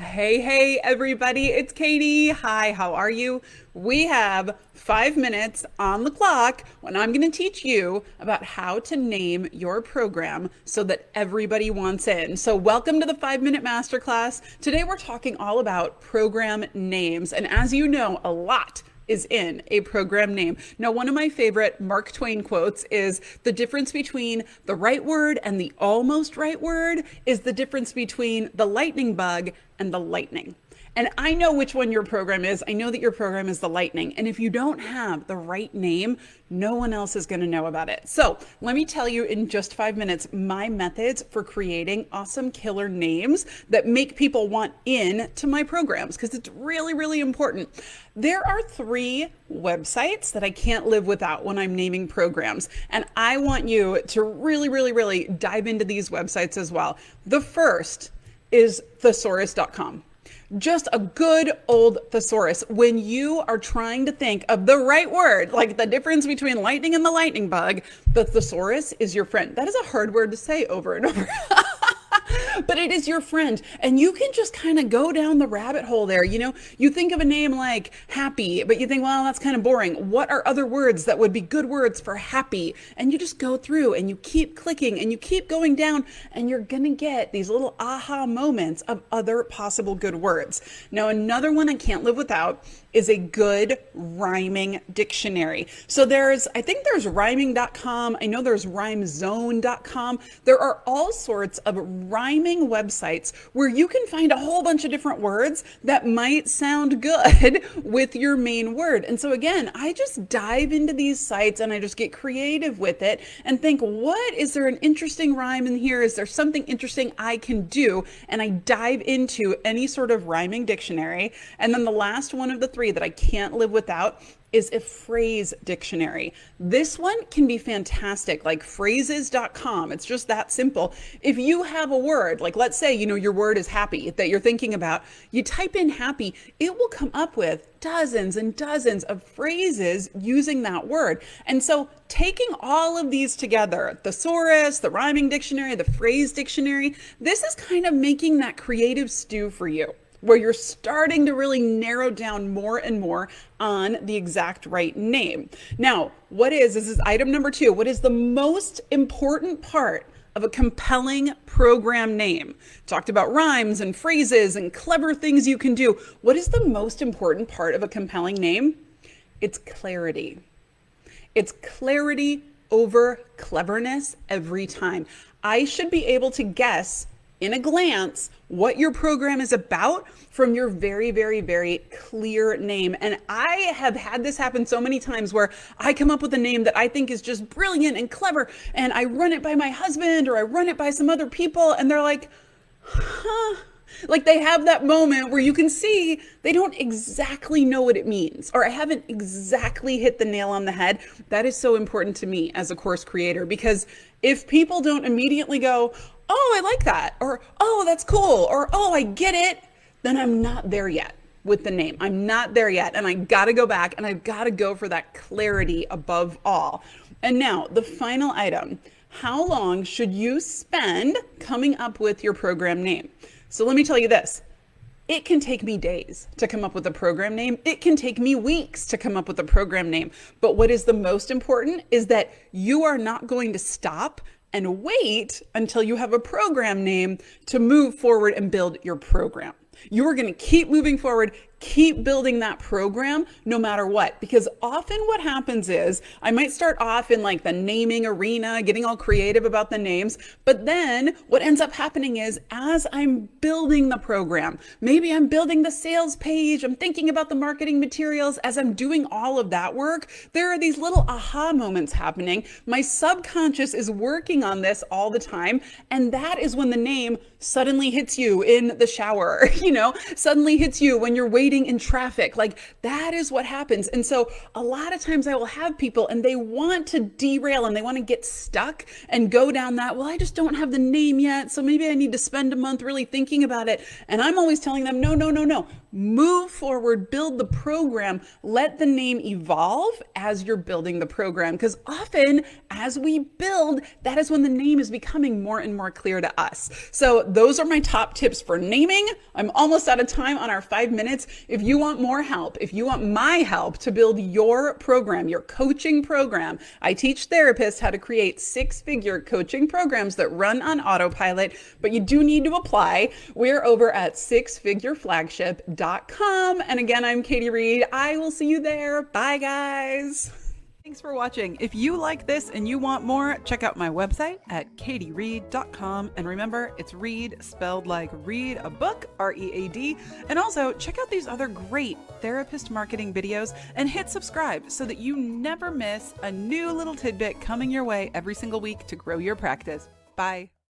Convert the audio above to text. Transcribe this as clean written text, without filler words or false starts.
Hey, everybody, it's Katie. Hi, how are you? We have 5 minutes on the clock when I'm going to teach you about how to name your program so that everybody wants in. So, welcome to the 5 Minute Masterclass. Today, we're talking all about program names. And as you know, a lot is in a program name. Now, one of my favorite Mark Twain quotes is the difference between the right word and the almost right word is the difference between the lightning bug and the lightning. And I know which one your program is. I know that your program is the lightning. And if you don't have the right name, no one else is going to know about it. So let me tell you in just 5 minutes my methods for creating awesome killer names that make people want in to my programs, because it's really, really important. There are 3 websites that I can't live without when I'm naming programs. And I want you to really, really, really dive into these websites as well. The first is Thesaurus.com. Just a good old thesaurus. When you are trying to think of the right word, like the difference between lightning and the lightning bug, the thesaurus is your friend. That is a hard word to say over and over. But it is your friend, and you can just kind of go down the rabbit hole there. You know, you think of a name like happy, but you think, well, that's kind of boring. What are other words that would be good words for happy? And you just go through and you keep clicking and you keep going down, and you're going to get these little aha moments of other possible good words. Now, another one I can't live without is a good rhyming dictionary. So I think there's rhyming.com. I know there's rhymezone.com. There are all sorts of rhyming websites where you can find a whole bunch of different words that might sound good with your main word. And so again, I just dive into these sites and I just get creative with it and think, is there an interesting rhyme in here? Is there something interesting I can do? And I dive into any sort of rhyming dictionary. And then the last one of the 3 that I can't live without is a phrase dictionary. This one can be fantastic, like phrases.com. It's just that simple. If you have a word, like let's say, your word is happy that you're thinking about, you type in happy, it will come up with dozens and dozens of phrases using that word. And so taking all of these together, thesaurus, the rhyming dictionary, the phrase dictionary, this is kind of making that creative stew for you, where you're starting to really narrow down more and more on the exact right name. Now, this is item number 2. What is the most important part of a compelling program name? Talked about rhymes and phrases and clever things you can do. What is the most important part of a compelling name? It's clarity. It's clarity over cleverness every time. I should be able to guess in a glance what your program is about from your very, very, very clear name. And I have had this happen so many times where I come up with a name that I think is just brilliant and clever, and I run it by my husband or I run it by some other people, and they're like, huh? Like they have that moment where you can see they don't exactly know what it means, or I haven't exactly hit the nail on the head. That is so important to me as a course creator, because if people don't immediately go, oh, I like that, or oh, that's cool, or oh, I get it, then I'm not there yet with the name. I'm not there yet. And I got to go back and I've got to go for that clarity above all. And now the final item, how long should you spend coming up with your program name? So let me tell you this. It can take me days to come up with a program name. It can take me weeks to come up with a program name. But what is the most important is that you are not going to stop and wait until you have a program name to move forward and build your program. You are going to keep moving forward, keep building that program no matter what. Because often what happens is I might start off in like the naming arena, getting all creative about the names. But then what ends up happening is as I'm building the program, maybe I'm building the sales page, I'm thinking about the marketing materials. As I'm doing all of that work, there are these little aha moments happening. My subconscious is working on this all the time. And that is when the name suddenly hits you in the shower, suddenly hits you when you're waiting in traffic. Like that is what happens. And so a lot of times I will have people and they want to derail and they want to get stuck and go down that, well, I just don't have the name yet, so maybe I need to spend a month really thinking about it. And I'm always telling them, no. Move forward, build the program, let the name evolve as you're building the program. Because often as we build, that is when the name is becoming more and more clear to us. So those are my top tips for naming. I'm almost out of time on our 5 minutes. If you want more help, if you want my help to build your program, your coaching program, I teach therapists how to create six-figure coaching programs that run on autopilot, but you do need to apply. We're over at sixfigureflagship.com. And again, I'm Katie Reed. I will see you there. Bye, guys. Thanks for watching. If you like this and you want more, check out my website at katiereed.com. And remember, it's read spelled like read a book, R-E-A-D. And also check out these other great therapist marketing videos and hit subscribe so that you never miss a new little tidbit coming your way every single week to grow your practice. Bye.